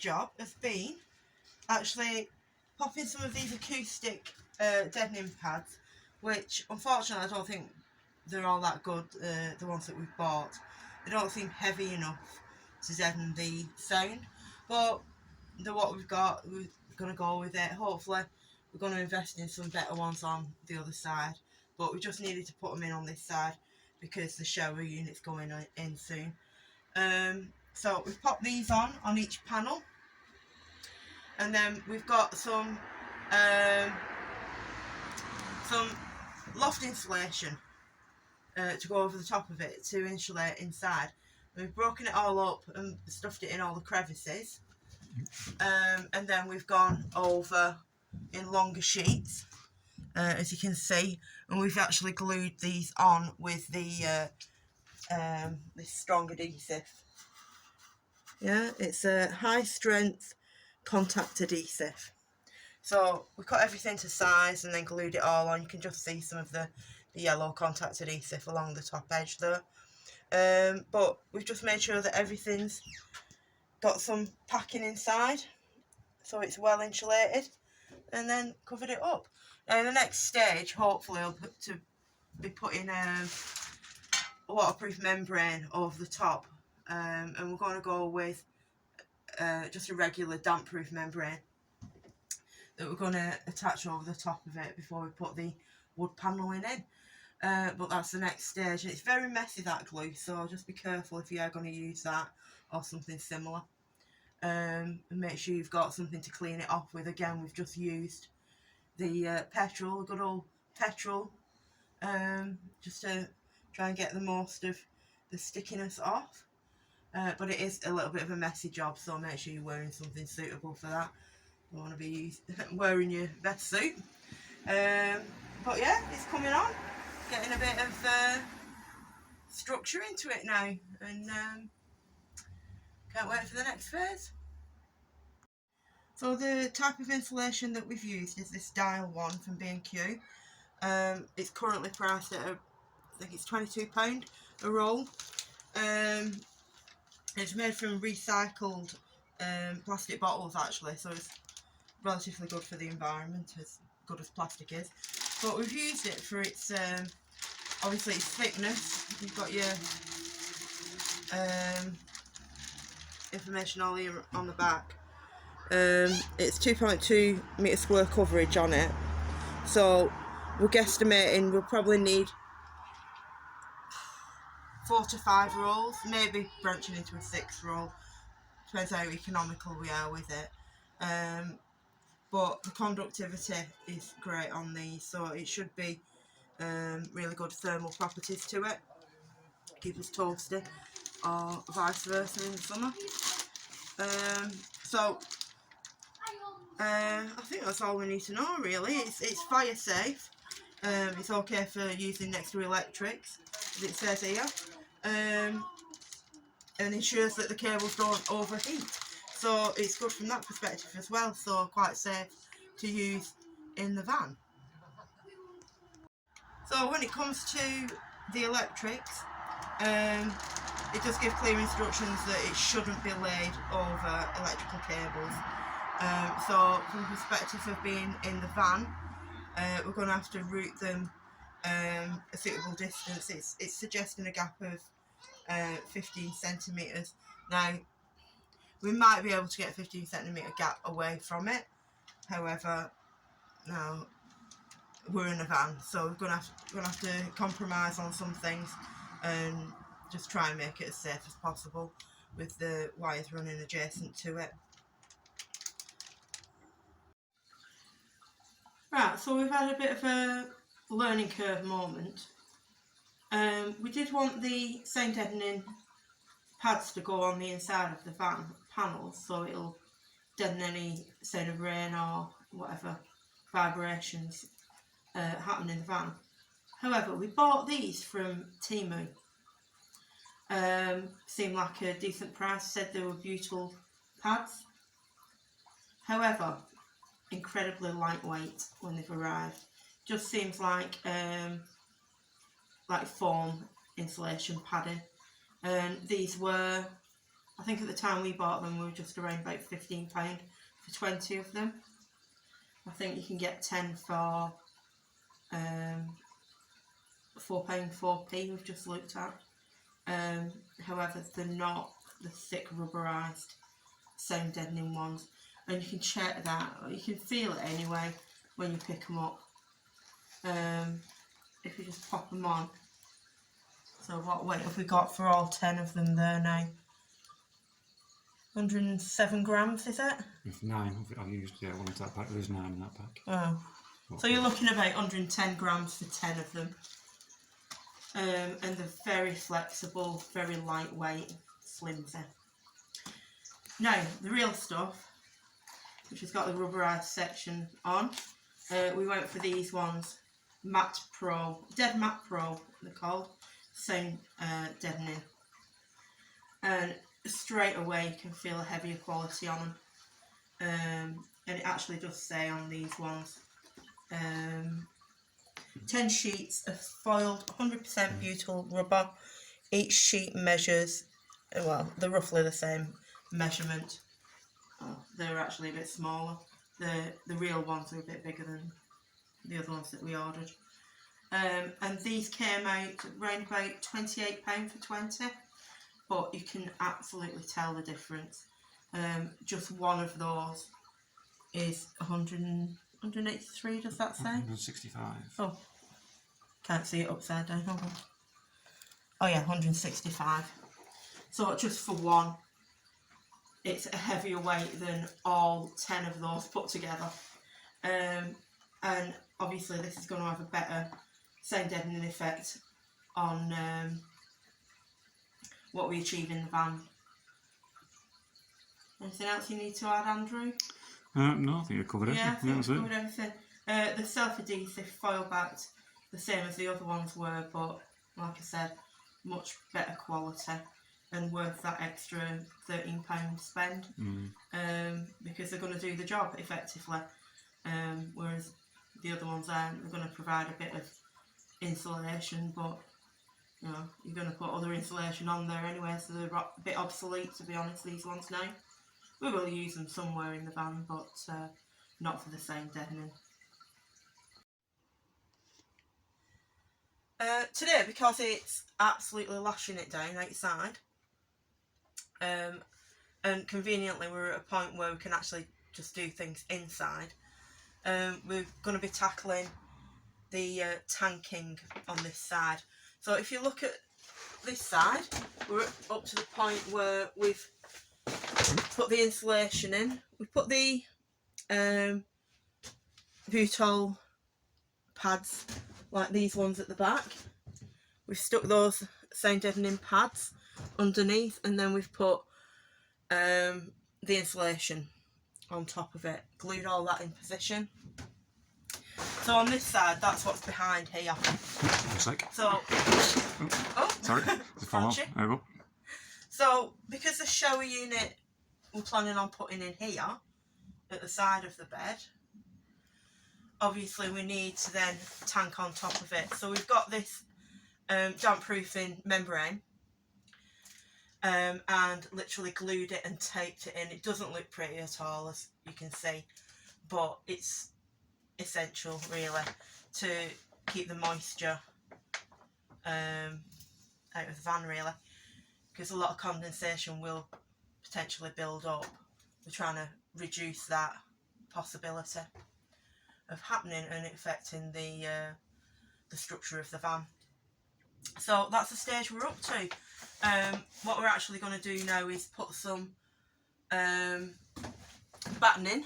next job has been actually popping some of these acoustic deadening pads, which unfortunately I don't think they're all that good, the ones that we've bought. They don't seem heavy enough to deaden the sound, but what we've got, we're going to go with it. Hopefully we're going to invest in some better ones on the other side, but we just needed to put them in on this side because the shower unit's going in soon. So we've popped these on each panel, and then we've got some loft insulation to go over the top of it to insulate inside. And we've broken it all up and stuffed it in all the crevices, and then we've gone over in longer sheets, as you can see, and we've actually glued these on with the this strong adhesive. Yeah, it's a high strength contact adhesive. So we cut everything to size and then glued it all on. You can just see some of the yellow contact adhesive along the top edge there. But we've just made sure that everything's got some packing inside, so it's well insulated, and then covered it up. Now the next stage, hopefully, I'll be putting a waterproof membrane over the top, and we're going to go with just a regular damp-proof membrane that we're going to attach over the top of it before we put the wood paneling in. But that's the next stage, and it's very messy, that glue, so just be careful if you are going to use that or something similar, and make sure you've got something to clean it off with. Again, we've just used the petrol, good old petrol, just to try and get the most of the stickiness off, but it is a little bit of a messy job, so make sure you're wearing something suitable for that. You don't want to be wearing your best suit, but yeah, it's coming on, getting a bit of structure into it now, and can't wait for the next phase. So the type of insulation that we've used is this dial one from B&Q. It's currently priced at I think it's £22 a roll. It's made from recycled plastic bottles actually, so it's relatively good for the environment, as good as plastic is. But we've used it for its obviously its thickness. You've got your information all here on the back. It's 2.2 metre square coverage on it, so we're guesstimating we'll probably need 4 to 5 rolls, maybe branching into a 6th roll, depends how economical we are with it. But the conductivity is great on these, so it should be really good thermal properties to it, keep us toasty, or vice versa in the summer. I think that's all we need to know really. It's fire safe, it's okay for using next to electrics, as it says here, and ensures that the cables don't overheat, so it's good from that perspective as well, so quite safe to use in the van. So when it comes to the electrics, it does give clear instructions that it shouldn't be laid over electrical cables. So from the perspective of being in the van, we're going to have to route them a suitable distance. It's suggesting a gap of 15 centimetres. Now, we might be able to get a 15 centimetre gap away from it. However, now we're in a van, so we're going to have to compromise on some things and just try and make it as safe as possible with the wires running adjacent to it. Right, so we've had a bit of a learning curve moment. We did want the sound deadening pads to go on the inside of the van panels, so it'll deaden any sound of rain or whatever vibrations happen in the van. However, we bought these from Temu. Seemed like a decent price, said they were beautiful pads. However, incredibly lightweight when they've arrived. Just seems like foam insulation padding. And these were I think at the time we bought them we were just around about £15 for 20 of them. I think you can get 10 for £4.4p we've just looked at. However, they're not the thick rubberised sound deadening ones, and you can check that, you can feel it anyway when you pick them up. If you just pop them on. So what weight have we got for all 10 of them there now? 107 grams, is it? It's 9. I've used, yeah, one into that pack. There's 9 in that pack. Oh. So you're looking at about 110 grams for 10 of them. And they're very flexible, very lightweight, flimsy. Now, the real stuff, which has got the rubberised section on, we went for these ones, Matte Pro, Dead Matte Pro, they're called, sound deadening. And straight away you can feel a heavier quality on them. And it actually does say on these ones, 10 sheets of foiled 100% butyl rubber. Each sheet measures, well, they're roughly the same measurement. Oh, they're actually a bit smaller. The real ones are a bit bigger than the other ones that we ordered. And these came out around about £28 for 20, but you can absolutely tell the difference. Just one of those is 183, does that say? 165. Oh, can't see it upside down. Hold on. Oh yeah, 165. So just for one, it's a heavier weight than all 10 of those put together. And obviously this is going to have a better sound deadening effect on what we achieve in the van. Anything else you need to add, Andrew? No, I think you covered everything. Yeah, I think we've covered everything. The self-adhesive foil backed, the same as the other ones were, but like I said, much better quality and worth that extra £13 spend. Because they're going to do the job effectively, whereas the other ones aren't. They're going to provide a bit of insulation, but you know, you're going to put other insulation on there anyway, so they're a bit obsolete, to be honest, these ones now. We will use them somewhere in the van, but not for the sound deadening. Today, because it's absolutely lashing it down outside, and conveniently we're at a point where we can actually just do things inside, we're going to be tackling the tanking on this side. So if you look at this side, we're up to the point where we've put the insulation in. We put the butyl pads like these ones at the back. We've stuck those sound deadening pads underneath, and then we've put the insulation on top of it, glued all that in position. So on this side, that's what's behind here. One sec. So, sorry, there we go. So because the shower unit we're planning on putting in here at the side of the bed, obviously we need to then tank on top of it. So we've got this damp proofing membrane and literally glued it and taped it in. It doesn't look pretty at all, as you can see, but it's essential really to keep the moisture out of the van, really, because a lot of condensation will potentially build up. We're trying to reduce that possibility of happening and affecting the structure of the van. So that's the stage we're up to. What we're actually going to do now is put some battening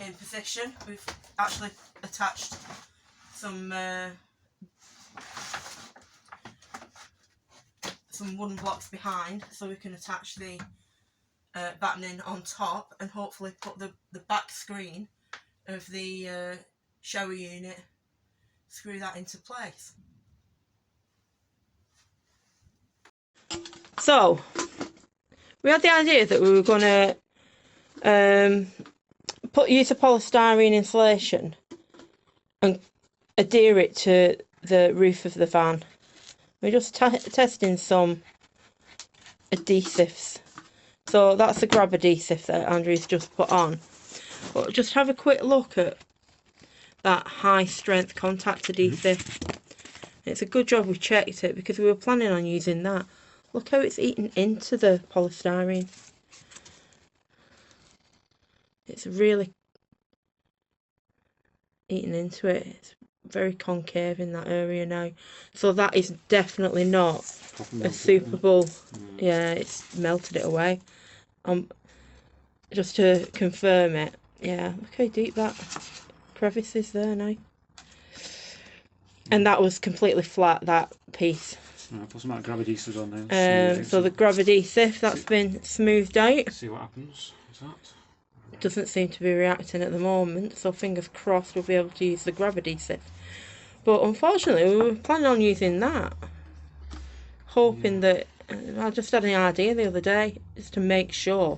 in position. We've actually attached some wooden blocks behind, so we can attach the battening on top and hopefully put the back screen of the shower unit, screw that into place. So we had the idea that we were going to use a polystyrene insulation and adhere it to the roof of the van. We're just testing some adhesives. So that's the grab adhesive that Andrew's just put on. But just have a quick look at that high strength contact adhesive. It's a good job we checked it because we were planning on using that. Look how it's eaten into the polystyrene. It's really eaten into it. It's very concave in that area now. So that is definitely not a suitable... Yeah, it's melted it away. Just to confirm it. Yeah, look how deep that crevice is there now. And that was completely flat, that piece. Right, put some of that grab adhesive on now. So the grab adhesive, that's been smoothed out. See what happens. Is that? Doesn't seem to be reacting at the moment, so fingers crossed we'll be able to use the grab adhesive. But unfortunately we were planning on using that, hoping that... I just had an idea the other day, just to make sure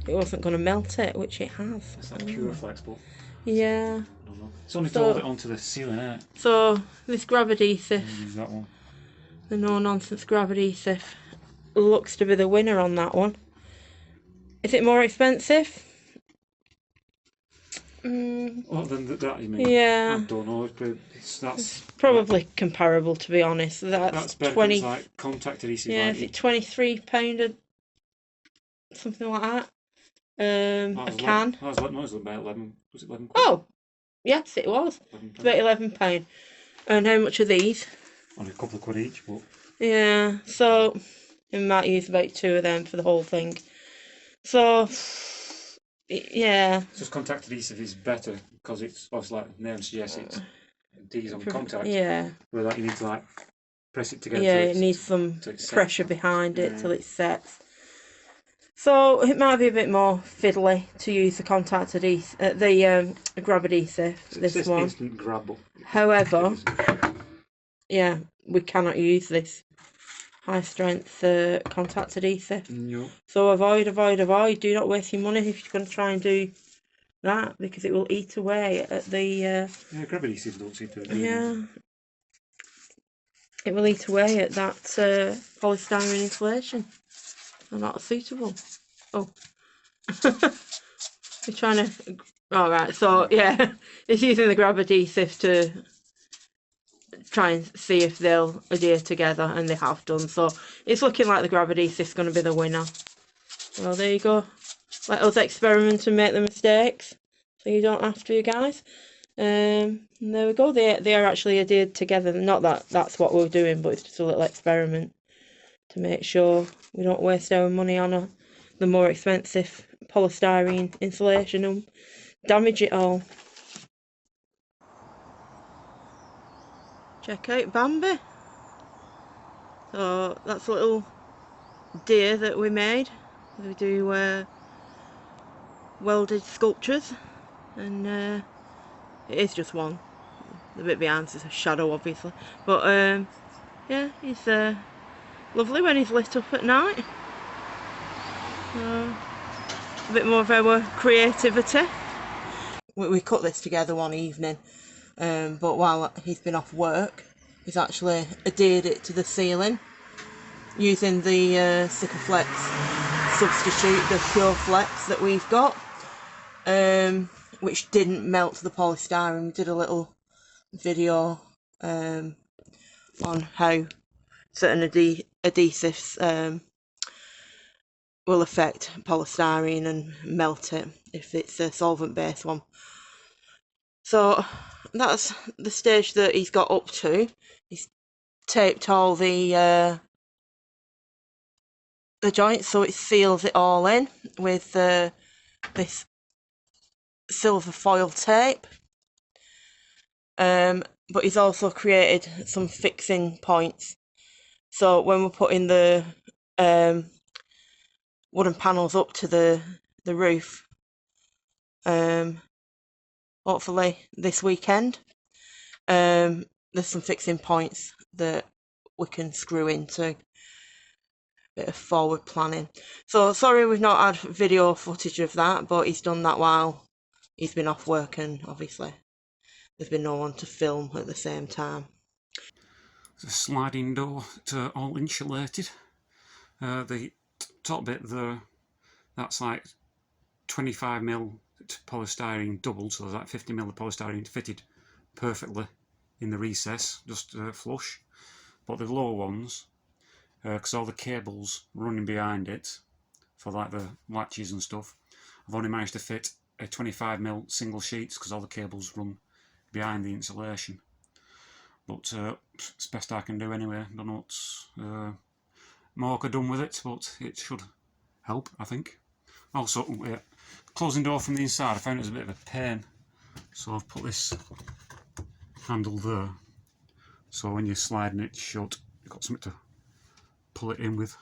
it wasn't going to melt it, which it has. It's that pure flexible. Yeah. I don't know. It's only to hold it onto the ceiling, isn't it? So this grab adhesive, Use that one. the no nonsense grab adhesive, looks to be the winner on that one. Is it more expensive? Well, then that you mean? Yeah. I don't know. That's probably comparable, to be honest. That's better 20. It's like contact adhesive. Yeah, like is it £23 something like that? A can. That was about 11. Was it 11 quid? Oh, yes, it was. It's about £11. And how much are these? Only a couple of quid each, but yeah. So we might use about 2 of them for the whole thing. So yeah. It's just contact adhesive is better because it's obviously, like the name suggests, it's adheres on contact. Yeah. Where that you need to like press it together. Yeah, it needs some pressure behind it till it sets. So it might be a bit more fiddly to use the contact adhesive, the grab adhesive. This one. Instant grab. However, yeah, we cannot use this high strength contact adhesive. No. So avoid. Do not waste your money if you're going to try and do that, because it will eat away at the... yeah, grab adhesive don't seem to... Yeah. It will eat away at that polystyrene insulation. They're not suitable. Oh. You're trying to... Alright, so yeah, it's using the grab adhesive to try and see if they'll adhere together, and they have done. So it's looking like the grab adhesive is going to be the winner. Well, there you go. Let us experiment and make the mistakes, so you don't have to, you guys. And there we go. They are actually adhered together. Not that that's what we're doing, but it's just a little experiment to make sure we don't waste our money on the more expensive polystyrene insulation and damage it all. Check out Bambi. So that's a little deer that we made. We do welded sculptures, and it is just one. The bit behind is a shadow, obviously, but yeah, he's lovely when he's lit up at night. A bit more of our creativity. We cut this together one evening, but while he's been off work, he's actually adhered it to the ceiling using the Sikaflex substitute, the Pure Flex that we've got, which didn't melt the polystyrene. We did a little video on how certain adhesives will affect polystyrene and melt it if it's a solvent based one. So that's the stage that he's got up to. He's taped all the joints so it seals it all in with this silver foil tape. But he's also created some fixing points, so when we're putting the wooden panels up to the roof, hopefully this weekend, there's some fixing points that we can screw into. Bit of forward planning. So sorry we've not had video footage of that, but he's done that while he's been off work, and obviously there's been no one to film at the same time. It's a sliding door, all insulated. The top bit there, that's like 25mm polystyrene doubled, so there's like 50mm of polystyrene fitted perfectly in the recess, just flush. But the lower ones, because all the cables running behind it for like the latches and stuff, I've only managed to fit a 25mm single sheets because all the cables run behind the insulation. But it's best I can do anyway. Don't know what's more could have done with it, but it should help, I think. Also, yeah, closing door from the inside, I found it was a bit of a pain, so I've put this handle there, so when you're sliding it shut, you've got something to pull it in with.